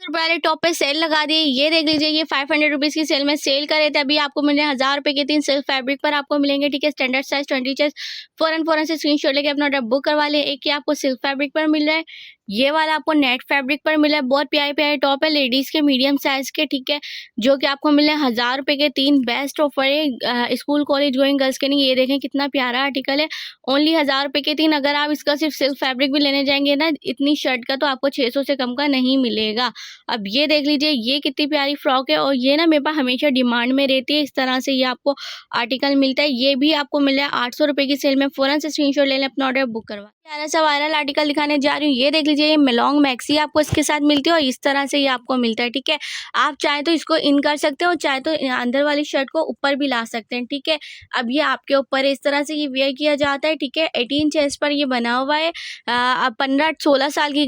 ₹800 वाले टॉप पे सेल लगा दी है। ये देख लीजिए, ये 500 रुपीज़ की सेल में सेल कर रहे थे। अभी आपको मिल रहे हैं ₹1000 के 3 सिल्क फैब्रिक पर आपको मिलेंगे, ठीक है। स्टैंडर्ड साइज़ 20 चेस्ट फ़ौरन से स्क्रीनशॉट लेके अपना ऑर्डर बुक करवा लें। एक ये आपको सिल्क फैब्रिक पर मिल रहा है, ये वाला आपको नेट फैब्रिक पर मिला है। बहुत प्यारे-प्यारे टॉप है लेडीज़ के मीडियम साइज़ के, ठीक है, जो कि आपको मिल रहे हैं ₹1000 के 3। बेस्ट ऑफर है स्कूल कॉलेज गोइंग गर्ल्स के लिए। ये देखें कितना प्यारा आर्टिकल है, ओनली ₹1000 के 3। अगर आप इसका सिर्फ सिल्क फैब्रिक भी लेने जाएँगे ना इतनी शर्ट का, तो आपको 600 से कम का नहीं मिलेगा। अब ये देख लीजिए, ये कितनी प्यारी फ्रॉक है और ये ना मेरे पास हमेशा डिमांड में रहती है। इस तरह से ये आपको आर्टिकल मिलता है। ये भी आपको मिल रहा है ₹800 की सेल में। फ़ौरन से स्क्रीनशॉट ले लें, अपना ऑर्डर बुक करवा। प्यारा सा वायरल आर्टिकल दिखाने जा रही हूँ। ये देख लीजिए, ये मेलॉन्ग मैक्सी आपको इसके साथ मिलती है और इस तरह से ये आपको मिलता है, ठीक है। आप चाहे तो इसको इन कर सकते हो, चाहे तो अंदर वाली शर्ट को ऊपर भी ला सकते हैं, ठीक है। अब ये आपके ऊपर है, इस तरह से ये वेयर किया जाता है, ठीक है। 18 चेस्ट पर ये बना हुआ है। 15-16 साल की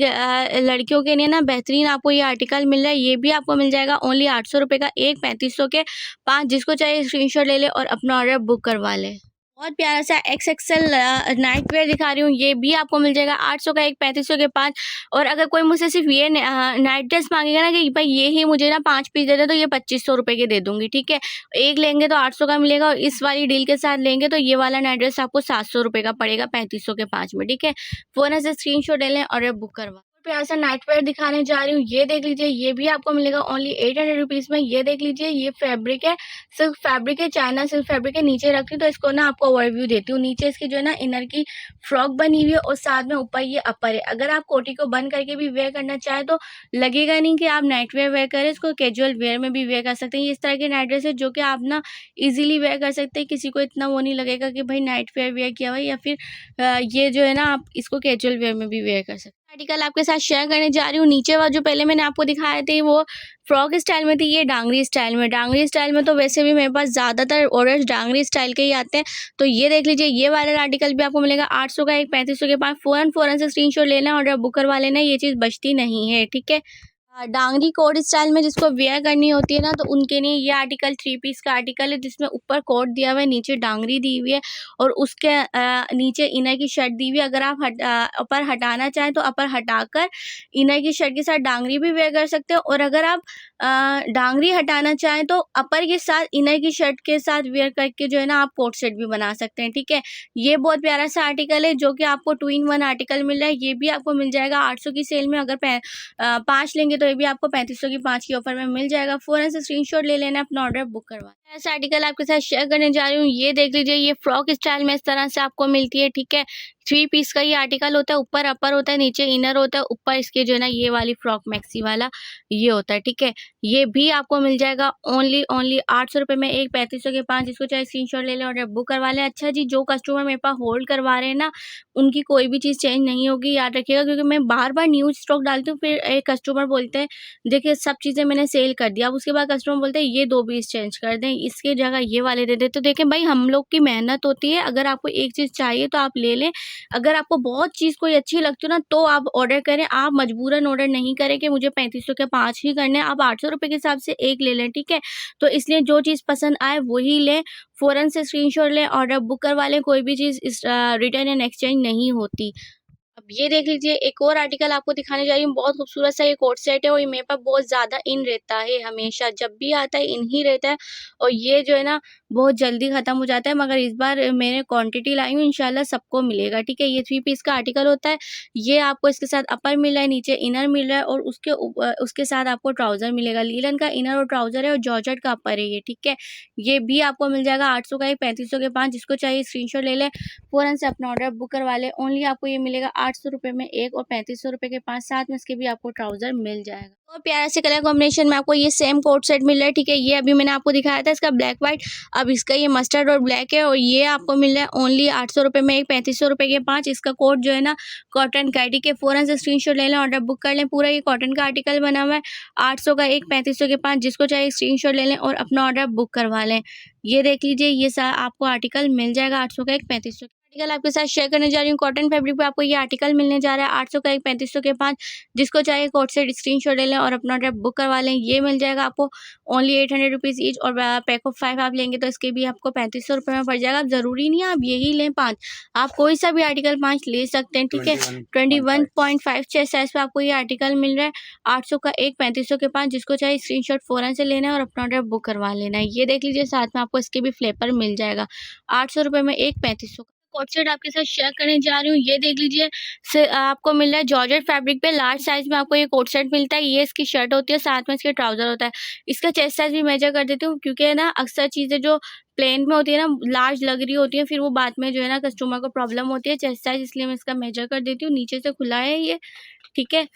लड़कियों के लिए ना बेहतरीन आपको ये आर्टिकल मिल रहा है। ये भी आपको मिल जाएगा ओनली ₹800 का एक, 3500 के 5। जिसको चाहिए स्क्रीनशॉट ले ले और अपना ऑर्डर बुक करवा ले। बहुत प्यारा सा XXL नाइट वेयर दिखा रही हूँ। ये भी आपको मिल जाएगा 800 का एक, 3500 के 5। और अगर कोई मुझसे सिर्फ ये नाइट ड्रेस मांगेगा ना कि भाई ये ही मुझे ना 5 पीस दे दे, तो ये 2500 के दे दूंगी, ठीक है। एक लेंगे तो 800 का मिलेगा और इस वाली डील के साथ लेंगे तो ये वाला नाइट ड्रेस आपको 700 का पड़ेगा 3500 के 5 में, ठीक है। फोन से स्क्रीनशॉट ले लें और बुक करवा। प्यारा सा नाइट वेयर दिखाने जा रही हूँ। ये देख लीजिए, ये भी आपको मिलेगा ओनली 800 रुपीज़ में। ये देख लीजिए, ये फैब्रिक है, सिल्क फैब्रिक है, चाइना सिल्क फैब्रिक है। नीचे रखती हूँ तो इसको ना आपको ओवरव्यू देती हूँ। नीचे इसकी जो है ना इनर की फ्रॉक बनी हुई है और साथ में ऊपर ये अपर है। अगर आप कोटी को बंद करके भी वेयर करना चाहे तो लगेगा नहीं कि आप नाइट वेयर करें, इसको कैजुअल वेयर में भी वेयर कर सकते हैं। ये इस तरह के नाइट ड्रेस है जो कि आप ना इजीली वेयर कर सकते हैं। किसी को इतना वो नहीं लगेगा कि भाई नाइट वेयर किया हुआ है, या फिर ये जो है ना आप इसको कैजुअल वेयर में भी वेयर कर सकते हैं। आर्टिकल आपके साथ शेयर करने जा रही हूँ। नीचे वाला जो पहले मैंने आपको दिखाए थे वो फ्रॉक स्टाइल में थी, ये डांगरी स्टाइल में। डांगरी स्टाइल में तो वैसे भी मेरे पास ज़्यादातर ऑर्डर्स डांगरी स्टाइल के ही आते हैं। तो ये देख लीजिए, ये वाला आर्टिकल भी आपको मिलेगा 800 का एक, 3500 के 5। फ़ौरन से स्क्रीनशॉट लेना, ऑर्डर बुक करवा लेना। ये चीज़ बचती नहीं है, ठीक है। डांगरी कोट स्टाइल में जिसको वेयर करनी होती है ना, तो उनके लिए ये आर्टिकल 3 पीस का आर्टिकल है, जिसमें ऊपर कोट दिया हुआ है, नीचे डांगरी दी हुई है और उसके नीचे इनर की शर्ट दी हुई है। अगर आप अपर हटाना चाहें तो अपर हटाकर इनर की शर्ट के साथ डांगरी भी वेयर कर सकते हो, और अगर आप डांगरी हटाना चाहें तो अपर के साथ इनर की शर्ट के साथ वेयर करके जो है ना आप कोट सेट भी बना सकते हैं, ठीक है। ये बहुत प्यारा सा आर्टिकल है जो कि आपको 2 इन 1 आर्टिकल मिल रहा है। ये भी आपको मिल जाएगा 800 की सेल में। अगर 5 लेंगे तो ये भी आपको 3500 की 5 की ऑफर में मिल जाएगा। फ़ौरन से स्क्रीनशॉट ले लेना, अपना ऑर्डर बुक करवा। ऐसा आर्टिकल आपके साथ शेयर करने जा रही हूँ। ये देख लीजिए, ये फ्रॉक स्टाइल में इस तरह से आपको मिलती है, ठीक है। 3 पीस का ये आर्टिकल होता है। ऊपर अपर होता है, नीचे इनर होता है, ऊपर इसके जो है ना ये वाली फ्रॉक मैक्सी वाला ये होता है, ठीक है। ये भी आपको मिल जाएगा ओनली 800 में एक, 3500 के 5। जिसको चाहे स्क्रीनशॉट ले लें, ऑर्डर बुक करवा लें। अच्छा जी, जो कस्टमर मेरे पास होल्ड करवा रहे हैं ना, उनकी कोई भी चीज़ चेंज नहीं होगी, याद रखिएगा, क्योंकि मैं बार-बार न्यू स्टॉक डालती हूँ। फिर एक कस्टमर बोलते हैं देखिए सब चीज़ें मैंने सेल कर दिया। अब उसके बाद कस्टमर बोलते हैं ये 2 पीस चेंज कर दें, इसकी जगह ये वाले दे दें। तो देखें भाई, हम लोग की मेहनत होती है। अगर आपको एक चीज़ चाहिए तो आप ले लें। अगर आपको बहुत चीज़ कोई अच्छी लगती हो ना, तो आप ऑर्डर करें। आप मजबूरन ऑर्डर नहीं करें कि मुझे 3500 के 5 ही करने हैं। आप 800 रुपए के हिसाब से एक ले लें, ठीक है। तो इसलिए जो चीज़ पसंद आए वही लें। फ़ौरन से स्क्रीनशॉट लें, ऑर्डर बुक करवा लें। कोई भी चीज़ इस रिटर्न एंड एक्सचेंज नहीं होती। अब ये देख लीजिए, एक और आर्टिकल आपको दिखाने जा रही हूँ। बहुत खूबसूरत सा ये कोट सेट है और ये मेरे पास बहुत ज़्यादा इन रहता है, हमेशा जब भी आता है इन ही रहता है। और ये जो है ना बहुत जल्दी ख़त्म हो जाता है, मगर इस बार मैंने क्वांटिटी लाई हूँ, इंशाल्लाह सबको मिलेगा, ठीक है। ये 3 पीस का आर्टिकल होता है। ये आपको इसके साथ अपर मिल रहा है, नीचे इनर मिल रहा है और उसके साथ आपको ट्राउज़र मिलेगा। लीलन का इनर और ट्राउज़र है और जॉर्जेट का अपर है ये, ठीक है। ये भी आपको मिल जाएगा 800 का एक, 3500 के 5। जिसको चाहिए स्क्रीनशॉट ले लें, फ़ौरन से अपना ऑर्डर बुक करवा लें। ओनली आपको ये मिलेगा 800 रुपए में एक और 3500 के 5। साथ में इसके भी आपको ट्राउज़र मिल जाएगा। और प्यारा से कलर कॉम्बिनेशन में आपको ये सेम कोट सेट मिल रहा है, ठीक है। ये अभी मैंने आपको दिखाया था इसका ब्लैक व्हाइट, अब इसका ये मस्टर्ड और ब्लैक है और ये आपको मिल रहा है ओनली 800 रुपए में एक, 3500 के 5। इसका कोट जो है ना कॉटन का है, ठीक है। फ़ौरन से स्क्रीनशॉट ले लें, ऑर्डर बुक कर लें। पूरा ये कॉटन का आर्टिकल बना हुआ है। 800 का एक, 3500 के 5। जिसको चाहिए स्क्रीनशॉट ले लें और अपना ऑर्डर बुक करवा लें। ये देख लीजिए, ये आपको आर्टिकल मिल जाएगा 800 का एक, 3500 आर्टिकल आपके साथ शेयर करने जा रही हूँ। कॉटन फैब्रिक पे आपको ये आर्टिकल मिलने जा रहा है 800 का एक, 3500 के 5। जिसको चाहिए कोड से स्क्रीनशॉट ले लें और अपना ऑर्डर बुक करवा लें। ये मिल जाएगा आपको ओनली 800 रुपीज़ ईच, और पैक ऑफ 5 आप लेंगे तो इसके भी आपको 3500 रुपये में पड़ जाएगा। अब ज़रूरी नहीं है आप यही लें 5, आप कोई सा भी आर्टिकल 5 ले सकते हैं, ठीक है। 21.5 चेस्ट साइज़ पे आपको ये आर्टिकल मिल रहा है 800 का एक, 3500 के 5। जिसको चाहिए स्क्रीनशॉट फ़ौरन से लेना है और अपना ऑर्डर बुक करवा लेना है। ये देख लीजिए, साथ में आपको इसके भी फ्लेपर मिल जाएगा 800 रुपये में एक, 3500 का। कोट सेट आपके साथ शेयर करने जा रही हूँ। ये देख लीजिए, आपको मिल रहा है जॉर्जेट फैब्रिक पे लार्ज साइज में आपको ये कोट सेट मिलता है। ये इसकी शर्ट होती है, साथ में इसके ट्राउजर होता है। इसका चेस्ट साइज भी मेजर कर देती हूँ, क्योंकि ना अक्सर चीज़ें जो प्लेन में होती है ना, लार्ज लग रही होती है, फिर वो बाद में जो है ना कस्टमर को प्रॉब्लम होती है चेस्ट साइज, इसलिए मैं इसका मेजर कर देती हूँ। नीचे से खुला है ये, ठीक है।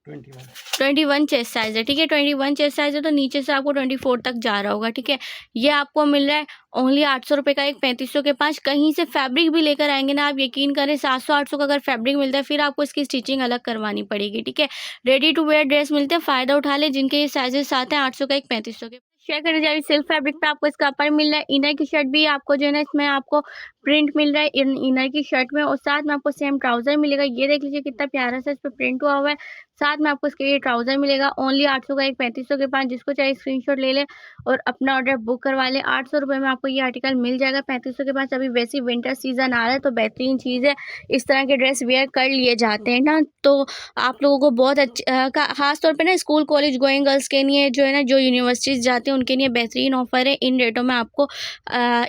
21 चेस्ट साइज है, ठीक है। 21 चेस्ट साइज है तो नीचे से आपको 24 तक जा रहा होगा, ठीक है। ये आपको मिल रहा है ओनली 800 रुपये का एक, 3500 के 5। कहीं से फैब्रिक भी लेकर आएंगे ना, आप यकीन करें 700-800 का अगर फैब्रिक मिलता है, फिर आपको इसकी स्टिचिंग अलग करवानी पड़ेगी, ठीक है। रेडी टू वेयर ड्रेस मिलते हैं, फ़ायदा उठा ले जिनके ये साइजेस आते हैं। 800 का एक, 3500 के। शेयर करने जा रही सिल्क फैब्रिक पे आपको इसका अपर मिल रहा है। इनर की शर्ट भी आपको जो है ना, इसमें आपको प्रिंट मिल रहा है इनर की शर्ट में, और साथ में आपको सेम ट्राउजर मिलेगा। ये देख लीजिए कितना प्यारा सा इस पर प्रिंट हुआ हुआ है। साथ में आपको इसके ये ट्राउजर मिलेगा ओनली 800 का एक, 3500 के 5। जिसको चाहिए स्क्रीनशॉट ले ले और अपना ऑर्डर बुक करवा ले। 800 रुपये में आपको ये आर्टिकल मिल जाएगा 3500 के 5। अभी वैसे विंटर सीजन आ रहा है तो बेहतरीन चीज़ है, इस तरह के ड्रेस वेयर कर लिए जाते हैं ना, तो आप लोगों को बहुत खास तौर पे ना स्कूल कॉलेज गोइंग गर्ल्स के लिए जो है ना, जो यूनिवर्सिटीज़ जाते हैं उनके लिए बेहतरीन ऑफर है। इन रेटों में आपको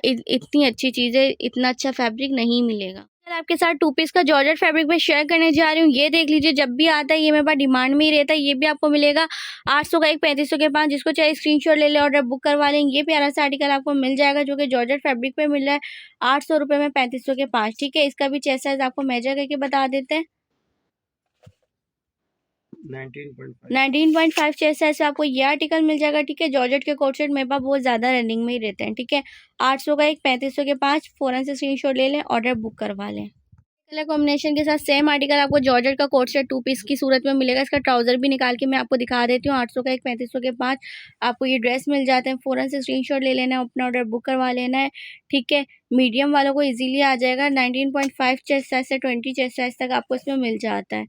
इतनी अच्छी चीज़ें, इतना अच्छा फैब्रिक नहीं मिलेगा। कल आपके साथ 2 पीस का जॉर्जेट फैब्रिक में शेयर करने जा रही हूँ। ये देख लीजिए, जब भी आता है ये मेरे पास डिमांड में ही रहता है। ये भी आपको मिलेगा 800 का एक, 3500 के 5। जिसको चाहिए स्क्रीनशॉट ले ले, ऑर्डर बुक करवा लेंगे। ये प्यारा सा आर्टिकल आपको मिल जाएगा जो कि जॉर्जेट फैब्रिक पे मिल रहा है 800 रुपये में, 3500 के 5, ठीक है। इसका भी चेस्ट साइज आपको मेजर करके बता देते हैं। 19.5 चेस्ट साइज से आपको ये आर्टिकल मिल जाएगा, ठीक है। जॉर्जेट के कोट सेट मेरे पास बहुत ज़्यादा रनिंग में ही रहते हैं, ठीक है। 800 का एक, 3500 के 5। फ़ौरन से स्क्रीनशॉट ले लें, ऑर्डर बुक करवा लें। कलर कॉम्बिनेशन के साथ सेम आर्टिकल आपको जॉर्जेट का कोट सेट 2 पीस की सूरत में मिलेगा। इसका ट्राउजर भी निकाल के मैं आपको दिखा देती हूँ। 800 का एक, 3500 के 5 आपको ये ड्रेस मिल जाते हैं। फ़ौरन से स्क्रीनशॉट ले लेना है, अपना ऑर्डर बुक करवा लेना है, ठीक है। मीडियम वालों को इजीली आ जाएगा। 19.5 चेस्ट साइज से 20 चेस्ट साइज तक आपको इसमें मिल जाता है,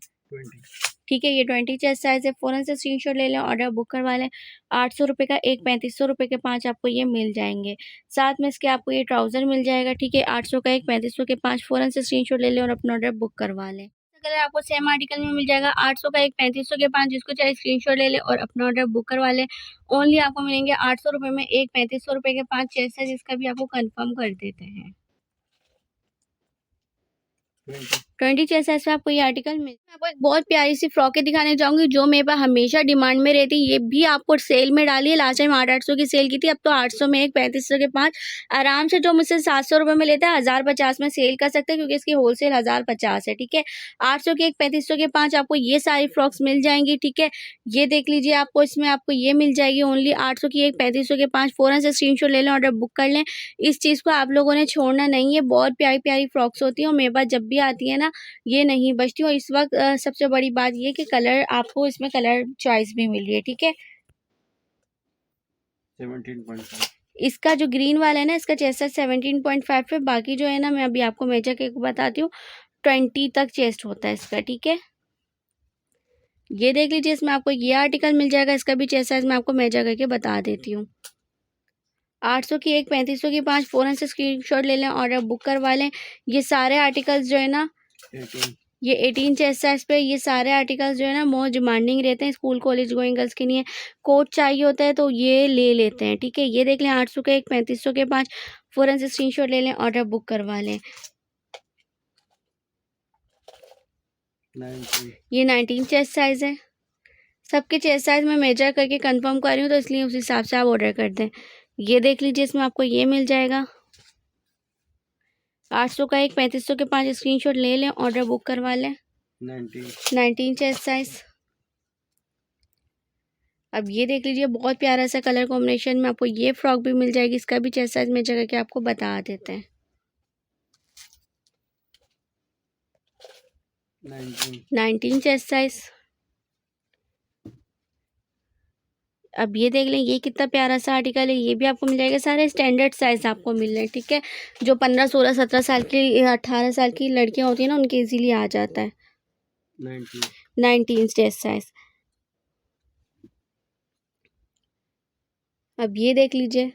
ठीक है। ये 20 चेस्ट साइज है। फ़ौरन से स्क्रीनशॉट ले लें, ऑर्डर बुक करवा लें। 800 रुपये का एक, 3500 रुपये के 5 आपको ये मिल जाएंगे। साथ में इसके आपको ये ट्राउज़र मिल जाएगा, ठीक है। 800 का एक, 3500 के 5। फ़ौरन से स्क्रीनशॉट ले लें और अपना ऑर्डर बुक करवा लें। कलर आपको सेम आर्टिकल में मिल जाएगा 800 का एक, 3500 के 5। जिसको चाहे स्क्रीनशॉट ले लें और अपना ऑर्डर बुक करवा लें। ओनली आपको मिलेंगे 800 रुपये में एक, 3500 रुपये के 5 चेस्ट साइज। इसका भी आपको कन्फर्म कर देते हैं। 20 चेस्ट साइज में आपको ये आर्टिकल मिल। मैं आपको एक बहुत प्यारी सी फ्रॉकें दिखाने जाऊंगी जो मेरे पास हमेशा डिमांड में रहती है। ये भी आपको सेल में डाली है, लास्ट टाइम 800 की सेल की थी, अब तो 800 में एक, 3500 के 5। आराम से जो मुझसे 700 रुपये में लेता है 1050 में सेल कर सकते हैं, क्योंकि इसकी होलसेल 1050 है, ठीक है। 800 के एक, 3500 के 5 आपको ये सारी फ्रॉक्स मिल जाएंगी, ठीक है। ये देख लीजिए, आपको इसमें आपको ये मिल जाएगी ओनली 800 की एक, 3500 के 5। फ़ौरन से स्क्रीनशॉट ले लें, ऑर्डर बुक कर लें। इस चीज़ को आप लोगों ने छोड़ना नहीं है। बहुत प्यारी प्यारी फ्रॉक्स होती हैं और मेरे पास जब भी आती है ना, ये नहीं बचती। और इस वक्त सबसे बड़ी बात ये कि कलर आपको इसमें कलर चॉइस भी मिल रही है, ठीक है। 17.5 इसका जो ग्रीन वाला है ना, इसका चेस्ट 17.5 पे। बाकी जो है ना, मैं अभी आपको मेजर करके बताती हूँ, 20 तक चेस्ट होता है इसका, ठीक है। ये देख लीजिए, इसमें आपको ये आर्टिकल मिल जाएगा। इसका भी चेस्ट साइज मैं आपको मेजर करके बता देती हूँ। 800 की एक, 3500 की 5। फ़ौरन से स्क्रीनशॉट ले लें, ऑर्डर बुक करवा लें। ये सारे आर्टिकल्स जो है ना, ये 18 चेस्ट साइज पे ये सारे आर्टिकल्स जो है ना मोस्ट डिमांडिंग रहते हैं स्कूल कॉलेज गोइंग गर्ल्स के लिए। कोट चाहिए होता है तो ये ले लेते हैं, ठीक है। ये देख लें, 800 के एक, 3500 के 5। फ़ौरन से स्क्रीनशॉट ले लें, ऑर्डर बुक करवा लें। ये 19 चेस्ट साइज है। सबके चेस्ट साइज में मेजर करके कंफर्म कर रही हूँ, तो इसलिए उस हिसाब से आप ऑर्डर कर दें। ये देख लीजिए, इसमें आपको ये मिल जाएगा 800 का एक, 3500 के 5। स्क्रीनशॉट ले लें, ऑर्डर बुक करवा लें। 19 चेस्ट साइज। अब ये देख लीजिए, बहुत प्यारा सा कलर कॉम्बिनेशन में आपको ये फ्रॉक भी मिल जाएगी। इसका भी चेस्ट साइज में जगह के आपको बता देते हैं। 19 चेस्ट साइज। अब ये देख लें, ये कितना प्यारा सा आर्टिकल है, ये भी आपको मिल जाएगा। सारे स्टैंडर्ड साइज आपको मिल रहे हैं, ठीक है। जो 15 16 17 साल की 18 साल की लड़कियां होती हैं ना, उनके इजीली आ जाता है 19 चेस्ट साइज। अब ये देख लीजिए,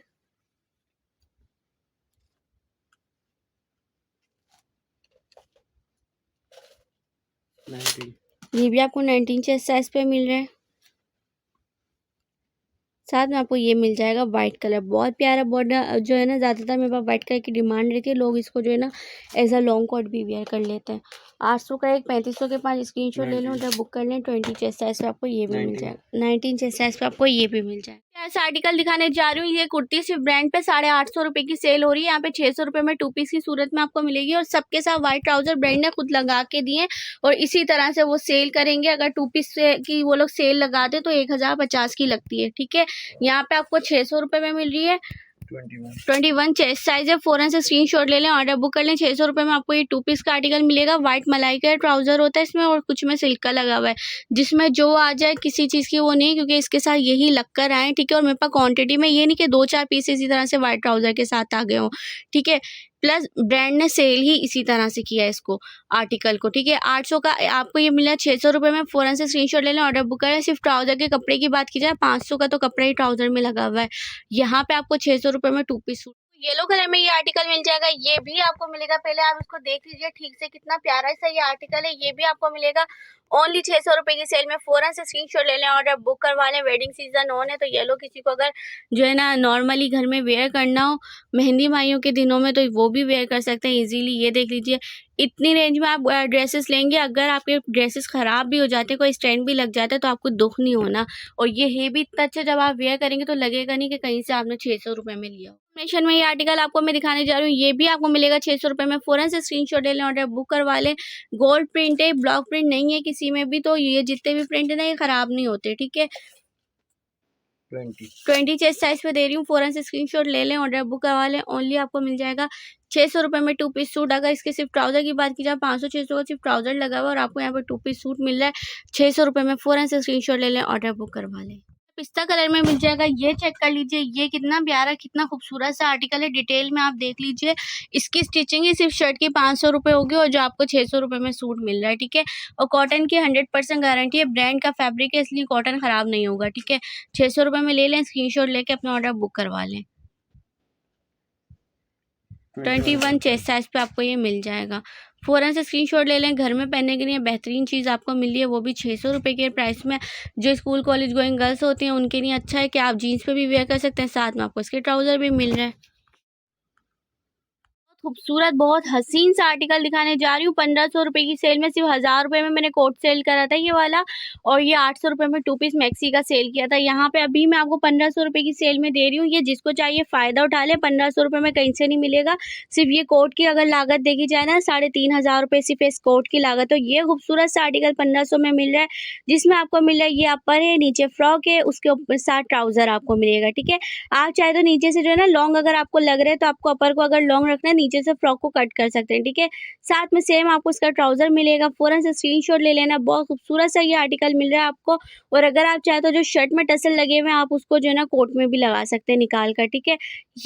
ये भी आपको 19 चेस्ट साइज पे मिल रहा है। साथ में आपको ये मिल जाएगा वाइट कलर, बहुत प्यारा बॉर्डर जो है ना, ज़्यादातर मेरे पास वाइट कलर की डिमांड रहती है, लोग इसको जो है ना एज अ लॉन्ग कोट भी वेयर कर लेते हैं। 800 का एक, 3500 के 5 स्क्रीनशॉट ले लें, उधर बुक कर लें। 20 चेस्ट साइज पे आपको ये भी मिल जाएगा, 19 चेस्ट साइज पे आपको ये भी मिल जाएगा। ऐसा आर्टिकल दिखाने जा रही हूँ, ये कुर्ती सिर्फ ब्रांड पे 850 रुपये की सेल हो रही है। यहाँ पे 600 रुपये में 2 पीस की सूरत में आपको मिलेगी, और सबके साथ व्हाइट ट्राउजर ब्रांड ने खुद लगा के दिए, और इसी तरह से वो सेल करेंगे। अगर 2 पीस की वो लोग सेल लगाते तो 1050 की लगती है, ठीक है। यहाँ पे आपको 600 रुपये में मिल रही है। 21 चेस्ट साइज है, फौरन से स्क्रीनशॉट ले लें, ऑर्डर बुक कर लें। 600 रुपये में आपको ये 2 पीस का आर्टिकल मिलेगा। व्हाइट मलाई का ट्राउजर होता है इसमें, और कुछ में सिल्क का लगा हुआ है, जिसमें जो आ जाए, किसी चीज़ की वो नहीं, क्योंकि इसके साथ यही लग कर आए, ठीक है। और मेरे पास क्वांटिटी में ये नहीं कि 2-4 पीस इसी तरह से व्हाइट ट्राउजर के साथ आ गए हों, ठीक है। प्लस ब्रांड ने सेल ही इसी तरह से किया है इसको, आर्टिकल को, ठीक है। 800 का आपको ये मिला 600 रुपये में, फ़ौरन से स्क्रीनशॉट ले लें, ऑर्डर बुक करें। सिर्फ ट्राउज़र के कपड़े की बात की जाए, 500 का तो कपड़ा ही ट्राउज़र में लगा हुआ है। यहाँ पे आपको 600 रुपये में 2 पीस सूट, येलो कलर में ये आर्टिकल मिल जाएगा, ये भी आपको मिलेगा। पहले आप इसको देख लीजिए ठीक से, कितना प्यारा सा ये आर्टिकल है। ये भी आपको मिलेगा ओनली 600 रुपये की सेल में। फ़ौरन से स्क्रीनशॉट ले लें, ऑर्डर बुक करवा लें। वेडिंग सीजन ऑन है, तो येलो किसी को अगर जो है ना नॉर्मली घर में वेयर करना हो मेहंदी माइयों के दिनों में, तो वो भी वेयर कर सकते हैं इजीली। ये देख लीजिए, इतनी रेंज में आप ड्रेसेस लेंगे, अगर आपके ड्रेसेस ख़राब भी हो जाते हैं, कोई स्टैंड भी लग जाता है, तो आपको दुख नहीं होना। और ये है भी इतना अच्छा, जब आप वेयर करेंगे तो लगेगा नहीं कि कहीं से आपने 600 रुपये में लिया हो। कॉम्बिनेशन में ये आर्टिकल आपको मैं दिखाने जा रही हूँ, ये भी आपको मिलेगा 600 रुपये में। फ़ौरन से स्क्रीनशॉट ले लें, ऑर्डर बुक करवा लें। गोल्ड प्रिंट है, ब्लॉक प्रिंट नहीं है किसी में भी, तो ये जितने भी प्रिंट है ना, ये ख़राब नहीं होते, ठीक है। 20 चेस्ट साइज पे दे रही हूँ, फ़ौरन से स्क्रीनशॉट ले लें, ऑर्डर बुक करवा लें। ओनली आपको मिल जाएगा 600 रुपये में 2 पीस सूट। अगर इसके सिर्फ ट्राउज़र की बात की जाए, 500-600 का सिर्फ ट्राउज़र लगा हुआ है, और आपको यहाँ पर 2 पीस सूट मिल रहा है 600 रुपये में। फ़ौरन से स्क्रीनशॉट ले लें, ऑर्डर बुक करवा लें। पिस्ता कलर में मिल जाएगा, ये चेक कर लीजिए, ये कितना प्यारा, कितना खूबसूरत सा आर्टिकल है। डिटेल में आप देख लीजिए, इसकी स्टिचिंग ही सिर्फ शर्ट की 500 रुपये होगी, और जो आपको 600 रुपये में सूट मिल रहा है, ठीक है। और कॉटन की 100% गारंटी है, ब्रांड का फैब्रिक है, इसलिए कॉटन ख़राब नहीं होगा, ठीक है। 600 रुपये में ले लें, स्क्रीनशॉट लेके अपना ऑर्डर बुक करवा लें। 21 चेस्ट साइज पे आपको ये मिल जाएगा। फ़ौरन से स्क्रीनशॉट ले लें, घर में पहनने के लिए बेहतरीन चीज़ आपको मिल रही है, वो भी 600 रुपये के प्राइस में। जो स्कूल कॉलेज गोइंग गर्ल्स होती हैं, उनके लिए अच्छा है कि आप जीन्स पे भी वेयर कर सकते हैं, साथ में आपको इसके ट्राउज़र भी मिल रहा है। खूबसूरत, बहुत हसीन सा आर्टिकल दिखाने जा रही हूँ। 1500 रुपये की सेल में, सिर्फ 1000 रुपये में मैंने कोट सेल करा था ये वाला, और ये 800 रुपये में 2 पीस मैक्सी का सेल किया था। यहाँ पे अभी मैं आपको 1500 रुपये की सेल में दे रही हूँ। ये जिसको चाहिए फ़ायदा उठा ले, 1500 रुपये में कहीं से नहीं मिलेगा। सिर्फ ये कोट की अगर लागत देखी जाए ना, 3500 रुपये सिर्फ इस कोट की लागत। तो ये खूबसूरत सा आर्टिकल 1500 में मिल रहा है, जिसमें आपको मिल रहा है ये अपर है, नीचे फ्रॉक है, उसके ऊपर साथ ट्राउज़र आपको मिलेगा, ठीक है। आप चाहे तो नीचे से जो है ना लॉन्ग अगर आपको लग रहा है, तो आपको अपर को अगर लॉन्ग रखना है, नीचे से फ्रॉक को कट कर सकते हैं, ठीक है। साथ में सेम आपको इसका ट्राउज़र मिलेगा। फ़ौरन से स्क्रीनशॉट ले लेना, बहुत खूबसूरत सा ये आर्टिकल मिल रहा है आपको। और अगर आप चाहे तो जो शर्ट में टसल लगे हुए हैं, आप उसको जो है ना कोट में भी लगा सकते हैं निकाल कर, ठीक है।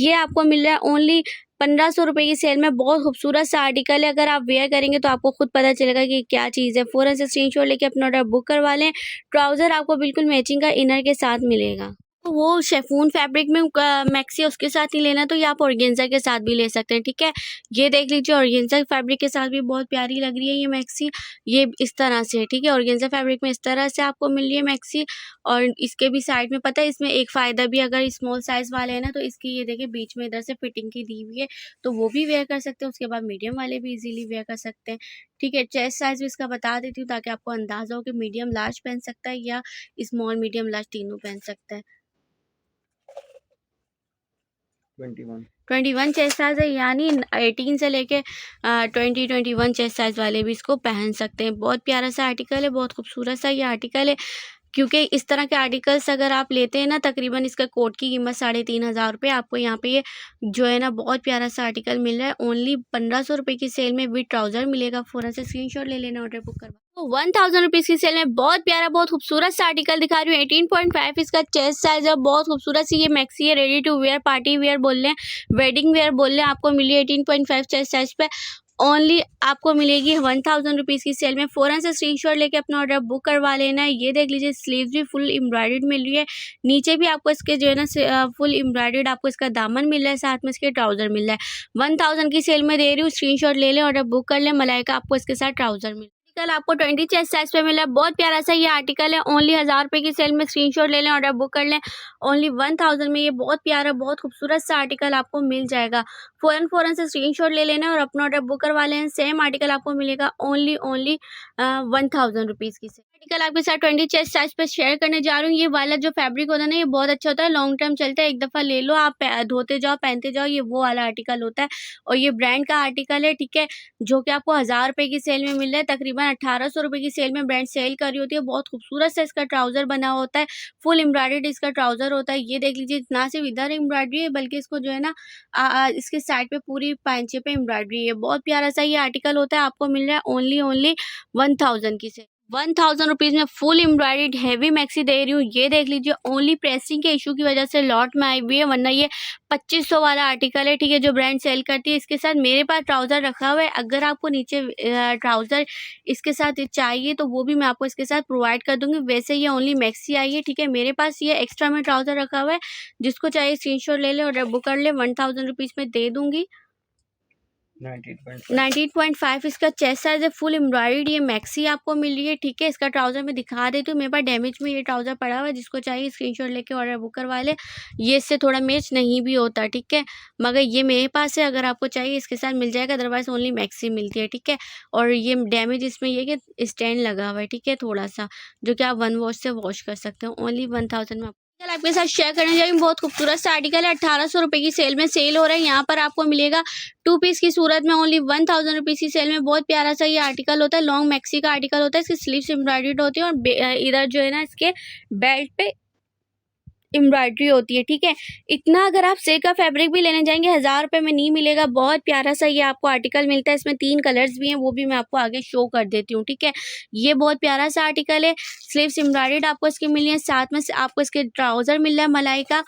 ये आपको मिल रहा है ओनली 1500 रुपये की सेल में। बहुत खूबसूरत सा आर्टिकल है, अगर आप वेयर करेंगे तो आपको खुद पता चलेगा कि क्या चीज़ है। फ़ौरन से स्क्रीनशॉट लेके अपना ऑर्डर बुक करवा लें। ट्राउज़र आपको बिल्कुल मैचिंग का इनर के साथ मिलेगा। तो वो शिफॉन फैब्रिक में मैक्सी उसके साथ ही लेना, तो ये आप ऑर्गेन्जा के साथ भी ले सकते हैं, ठीक है। ये देख लीजिए, ऑर्गेन्जा फैब्रिक के साथ भी बहुत प्यारी लग रही है ये मैक्सी। ये इस तरह से है, ठीक है। ऑर्गेन्जा फैब्रिक में इस तरह से आपको मिल रही है मैक्सी। और इसके भी साइड में पता है, इसमें एक फ़ायदा भी, अगर स्मॉल साइज़ वाले हैं ना, तो इसकी ये देखिए बीच में इधर से फिटिंग की दी हुई है, तो वो भी वेयर कर सकते हैं। उसके बाद मीडियम वाले भी इजीली वेयर कर सकते हैं, ठीक है। चेस्ट साइज़ भी इसका बता देती हूँ, ताकि आपको अंदाज़ा हो कि मीडियम लार्ज पहन सकता है या स्मॉल मीडियम लार्ज तीनों पहन सकता है। 21 चेस्ट साइज है, यानी 18 से लेके 21 चेस्ट साइज वाले भी इसको पहन सकते हैं। बहुत प्यारा सा आर्टिकल है, बहुत खूबसूरत सा ये आर्टिकल है। क्योंकि इस तरह के आर्टिकल्स अगर आप लेते हैं ना, तकरीबन इसका कोट की कीमत 3500 रुपये। आपको यहाँ पे ये जो है ना बहुत प्यारा सा आर्टिकल मिल रहा है ओनली 1500 रुपये की सेल में। विद ट्राउज़र मिलेगा। फ़ौरन से स्क्रीनशॉट ले लेना, ऑर्डर बुक करवा। ₹1000 की सेल में बहुत प्यारा बहुत खूबसूरत सा आर्टिकल दिखा रही हूँ। 18.5 इसका चेस्ट साइज है। बहुत खूबसूरत सी ये मैक्सी है। Ready to wear party wear बोल लें, वेडिंग वेयर बोल लें, आपको मिली 18.5 चेस्ट साइज पे ओनली आपको मिलेगी ₹1000 की सेल में। फ़ौरन से स्क्रीनशॉट लेके अपना ऑर्डर बुक करवा लेना है। ये देख लीजिए स्लीव्स भी फुल एम्ब्रॉयडर्ड मिल रही है। नीचे भी आपको इसके जो है ना फुल एम्ब्रॉयडर्ड आपको इसका दामन मिल रहा है, साथ में इसके ट्राउज़र मिल रहा है। 1000 की सेल में दे रही हूँ। स्क्रीनशॉट ले लें, ऑर्डर बुक कर लें। मलाइका आपको इसके साथ ट्राउज़र मिल आर्टिकल आपको 20 चेस्ट साइज पे मिला है। बहुत प्यारा सा ये आर्टिकल है। ओनली ₹1000 की सेल में स्क्रीनशॉट ले लें, ऑर्डर बुक कर लें। ओनली 1000 में ये बहुत प्यारा बहुत खूबसूरत सा आर्टिकल आपको मिल जाएगा। फ़ौरन से स्क्रीनशॉट ले लेना और अपना ऑर्डर बुक करवा लें। सेम आर्टिकल आपको मिलेगा ओनली 1000 की सेल। आर्टिकल आपके साथ 20 चेस्ट साइज पे शेयर करने जा रही हूँ। ये वाला जो फैब्रिक होता है ना, ये बहुत अच्छा होता है, लॉन्ग टर्म चलता है। एक दफ़ा ले लो आप, धोते जाओ, पहनते जाओ, ये वो वाला आर्टिकल होता है। और ये ब्रांड का आर्टिकल है, ठीक है, जो कि आपको ₹1000 की सेल में मिल रहा है। तकरीबन ₹1800 की सेल में ब्रांड सेल कर रही होती है। बहुत खूबसूरत सा इसका ट्राउज़र बना होता है। फुल एम्ब्रॉयडर्ड इसका ट्राउज़र होता है। ये देख लीजिए, ना सिर्फ इधर एम्ब्रॉयडरी है बल्कि इसको जो है ना इसके साइड पे पूरी पांचे पे एम्ब्रॉयडरी है। बहुत प्यारा सा ये आर्टिकल होता है। आपको मिल रहा है ओनली 1000 की सेल। ₹1000 में फुल एम्ब्रॉयडर्ड हेवी मैक्सी दे रही हूँ। ये देख लीजिए, ओनली प्रेसिंग के इशू की वजह से लॉट में आई हुई है, वरना ये 2500 वाला आर्टिकल है, ठीक है, जो ब्रांड सेल करती है। इसके साथ मेरे पास ट्राउज़र रखा हुआ है। अगर आपको नीचे ट्राउज़र इसके साथ चाहिए तो वो भी मैं आपको इसके साथ प्रोवाइड कर दूँगी। वैसे ये ओनली मैक्सी आई है, ठीक है। मेरे पास ये एक्स्ट्रा में ट्राउज़र रखा हुआ है। जिसको चाहिए स्क्रीनशॉट ले लें और बुक कर लें। ₹1000 में दे दूँगी। 19.5 इसका चेस्ट साइज है। फुल एम्ब्रॉयडर्ड ये मैक्सी आपको मिल रही है, ठीक है। इसका ट्राउज़र मैं दिखा देती हूँ। मेरे पास डैमेज में ये ट्राउज़र पड़ा हुआ है। जिसको चाहिए स्क्रीनशॉट लेके ऑर्डर बुक करवा ले। ये इससे थोड़ा मैच नहीं भी होता, ठीक है, मगर ये मेरे पास है। अगर आपको चाहिए इसके साथ मिल जाएगा, अदरवाइज़ ओनली मैक्सी मिलती है, ठीक है। और ये डैमेज इसमें ये कि स्टैंड लगा हुआ है, ठीक है, थोड़ा-सा, जो कि आप वन वॉश से वॉश कर सकते हो। ओनली 1000 में आर्टिकल आपके साथ शेयर करने जा रही हूँ। बहुत खूबसूरत सा आर्टिकल है। ₹1800 की सेल में सेल हो रहा है। यहाँ पर आपको मिलेगा 2 पीस की सूरत में ओनली ₹1000 की सेल में। बहुत प्यारा सा ये आर्टिकल होता है। लॉन्ग मैक्सी का आर्टिकल होता है। इसकी स्लीव्स एम्ब्रॉयडर्ड होती है और इधर जो है ना इसके बेल्ट पे एम्ब्रॉयडरी होती है, ठीक है। इतना अगर आप सिल्क का फैब्रिक भी लेने जाएंगे ₹1000 में नहीं मिलेगा। बहुत प्यारा सा ये आपको आर्टिकल मिलता है। इसमें 3 कलर्स भी हैं, वो भी मैं आपको आगे शो कर देती हूँ, ठीक है। ये बहुत प्यारा सा आर्टिकल है। स्लीव्स एम्ब्रॉयडर्ड आपको इसकी मिली है, साथ में आपको इसके ट्राउज़र मिल रहा है मलाई का।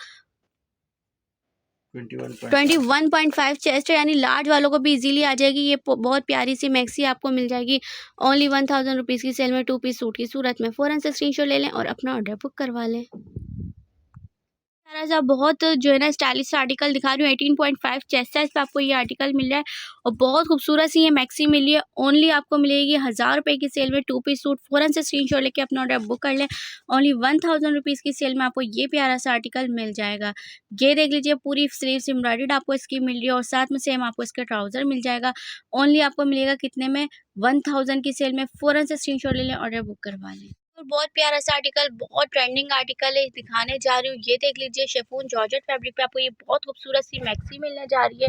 21.5 चेस्ट है, यानी लार्ज वालों को भी इजीली आ जाएगी। ये बहुत प्यारी सी मैक्सी आपको मिल जाएगी ओनली ₹1000 की सेल में 2 पीस सूट की सूरत में। फ़ौरन से स्क्रीनशॉट ले लें और अपना ऑर्डर बुक करवा लें। प्यारा सा बहुत जो है ना स्टाइलिश आर्टिकल दिखा रही हूँ। 18.5 चेस्ट साइज पे आपको ये आर्टिकल मिल रहा है और बहुत खूबसूरत सी ये मैक्सी मिली है। ओनली आपको मिलेगी ₹1000 की सेल में 2 पीस सूट। फ़ौरन से स्क्रीनशॉट लेके अपना ऑर्डर बुक कर लें। ओनली ₹1000 की सेल में आपको ये प्यारा सा आर्टिकल मिल जाएगा। ये देख लीजिए, पूरी स्लीव्स एम्ब्रॉयडर्ड आपको इसकी मिल रही है और साथ में सेम आपको इसका ट्राउज़र मिल जाएगा। ओनली आपको मिलेगा कितने में? 1000 की सेल में। फ़ौरन से स्क्रीनशॉट ले लें, ऑर्डर बुक करवा लें। और बहुत प्यारा सा आर्टिकल, बहुत ट्रेंडिंग आर्टिकल है, दिखाने जा रही हूँ। ये देख लीजिए, शिफॉन जॉर्जेट फैब्रिक पे आपको ये बहुत खूबसूरत सी मैक्सी मिलने जा रही है,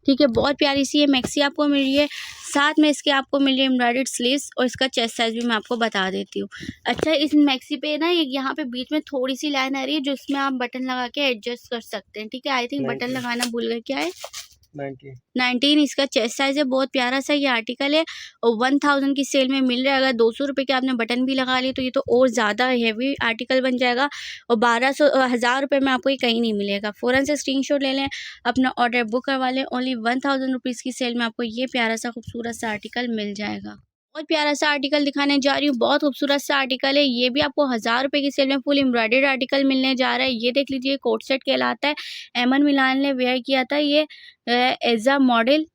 ठीक है। बहुत प्यारी सी ये मैक्सी आपको मिल रही है। साथ में इसके आपको मिल रही है एम्ब्रॉयडर्ड स्लीव्स और इसका चेस्ट साइज भी मैं आपको बता देती हूँ। अच्छा, इस मैक्सी पे ना यहाँ पे बीच में थोड़ी सी लाइन आ रही है, जो इसमें आप बटन लगा के एडजस्ट कर सकते हैं, ठीक है। आई थिंक बटन लगाना भूल गए, क्या है, 19 इसका चेस्ट साइज है। बहुत प्यारा सा ये आर्टिकल है और 1000 की सेल में मिल रहा है। अगर ₹200 के आपने बटन भी लगा लिए तो ये तो और ज़्यादा हेवी आर्टिकल बन जाएगा और 1000 में आपको ये कहीं नहीं मिलेगा। फ़ौरन से स्क्रीनशॉट ले लें, अपना ऑर्डर बुक करवा लें। ओनली ₹1000 की सेल में आपको ये प्यारा सा खूबसूरत सा आर्टिकल मिल जाएगा। बहुत प्यारा सा आर्टिकल दिखाने जा रही हूँ। बहुत खूबसूरत सा आर्टिकल है। ये भी आपको ₹1000 की सेल में फुल एम्ब्रॉयडर्ड आर्टिकल मिलने जा रहा है। ये देख लीजिए, कोट सेट कहलाता है। एमन मिलान ने वेयर किया था ये एज अ मॉडल,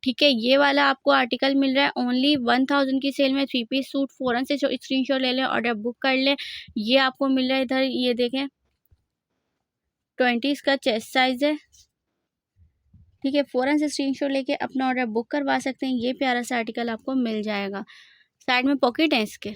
ठीक है। ये वाला आपको आर्टिकल मिल रहा है ओनली 1000 की सेल में 3 पीस सूट। फ़ौरन से स्क्रीनशॉट ले लें, ऑर्डर बुक कर लें। ये आपको मिल रहा है इधर, ये देखें, 20 इसका चेस्ट साइज है, ठीक है। फ़ौरन से स्क्रीनशॉट लेके अपना ऑर्डर बुक करवा सकते हैं। ये प्यारा सा आर्टिकल आपको मिल जाएगा। साइड में पॉकेट है इसके,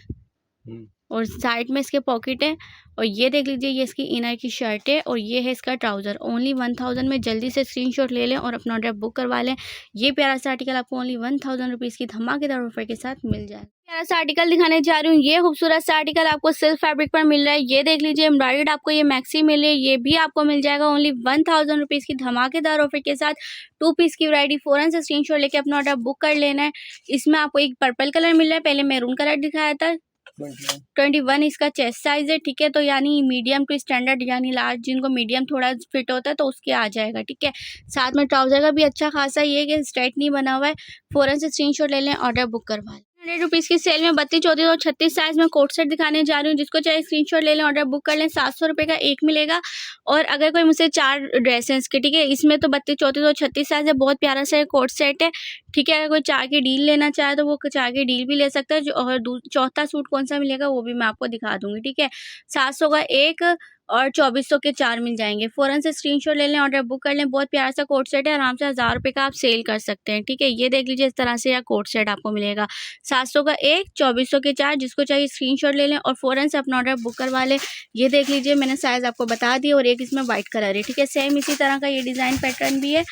और साइड में इसके पॉकेट है। और ये देख लीजिए, ये इसकी इनर की शर्ट है और ये है इसका ट्राउज़र। ओनली 1000 में जल्दी से स्क्रीनशॉट ले लें और अपना ऑर्डर बुक करवा लें। ये प्यारा सा आर्टिकल आपको ओनली 1000 रुपीज़ की धमाकेदार ऑफर के साथ मिल जाए। प्यारा सा आर्टिकल दिखाने जा रही हूँ। ये खूबसूरत सा आर्टिकल आपको सिल्क फैब्रिक पर मिल रहा है। ये देख लीजिए, एम्ब्रॉयडर्ड आपको ये मैक्सी मिल रही है। ये भी आपको मिल जाएगा ओनली 1000 रुपीज़ की धमाकेदार ऑफर के साथ। 2 पीस की वैरायटी फ़ौरन से स्क्रीनशॉट लेके अपना ऑर्डर बुक कर लेना है। इसमें आपको एक पर्पल कलर मिल रहा है, पहले मैरून कलर दिखाया था। 21 इसका चेस्ट साइज है, ठीक है। तो यानी मीडियम टू स्टैंडर्ड यानी लार्ज, जिनको मीडियम थोड़ा फिट होता है तो उसके आ जाएगा, ठीक है। साथ में ट्राउजर का भी अच्छा खासा ये कि स्ट्रेट नहीं बना हुआ है। फ़ौरन से स्क्रीनशॉट ले लें, ऑर्डर बुक करवा लें। 100 रुपीज़ की सेल में 32, 34 और 36 साइज में कोट सेट दिखाने जा रही हूँ। जिसको चाहे स्क्रीनशॉट ले लें, ऑर्डर बुक कर लें। 700 रुपये का एक मिलेगा। और अगर कोई मुझसे 4 ड्रेसेस के, ठीक है, इसमें तो 32, 34 और 36 साइज है। बहुत प्यारा सा कोट सेट है, ठीक है। अगर कोई 4 की डील लेना चाहे तो वो 4 की डील भी ले सकता है। और चौथा सूट कौन सा मिलेगा वो भी मैं आपको दिखा दूंगी, ठीक है। 700 का एक और 2400 के 4 मिल जाएंगे। फ़ौरन से स्क्रीनशॉट ले लें, ऑर्डर बुक कर लें। बहुत प्यारा सा कोट सेट है, आराम से 1000 रुपये का आप सेल कर सकते हैं, ठीक है। ये देख लीजिए, इस तरह से यह कोट सेट आपको मिलेगा। 700 का एक, 2400 के 4। जिसको चाहिए स्क्रीनशॉट ले लें और फ़ौरन से अपना ऑर्डर बुक करवा लें। ये देख लीजिए, मैंने साइज़ आपको बता दिया। और एक इसमें वाइट कलर है, ठीक है। सेम इसी तरह का ये डिज़ाइन पैटर्न भी है,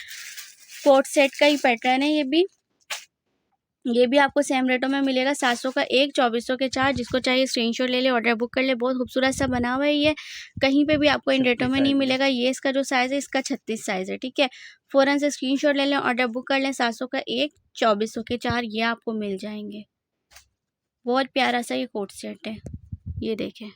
कोट सेट का ही पैटर्न है ये भी आपको सेम रेटों में मिलेगा। 700 का एक, 2400 के 4। जिसको चाहिए स्क्रीनशॉट ले ले, ऑर्डर बुक कर ले। बहुत खूबसूरत सा बना हुआ है ये, कहीं पे भी आपको इन रेटों में नहीं मिलेगा। ये इसका जो साइज़ है, इसका 36 साइज़ है, ठीक है। फ़ौरन से स्क्रीनशॉट ले लें, ऑर्डर बुक कर लें। 700 का एक, 2400 के 4 ये आपको मिल जाएंगे। बहुत प्यारा सा ये कोट सेट है, ये देखें।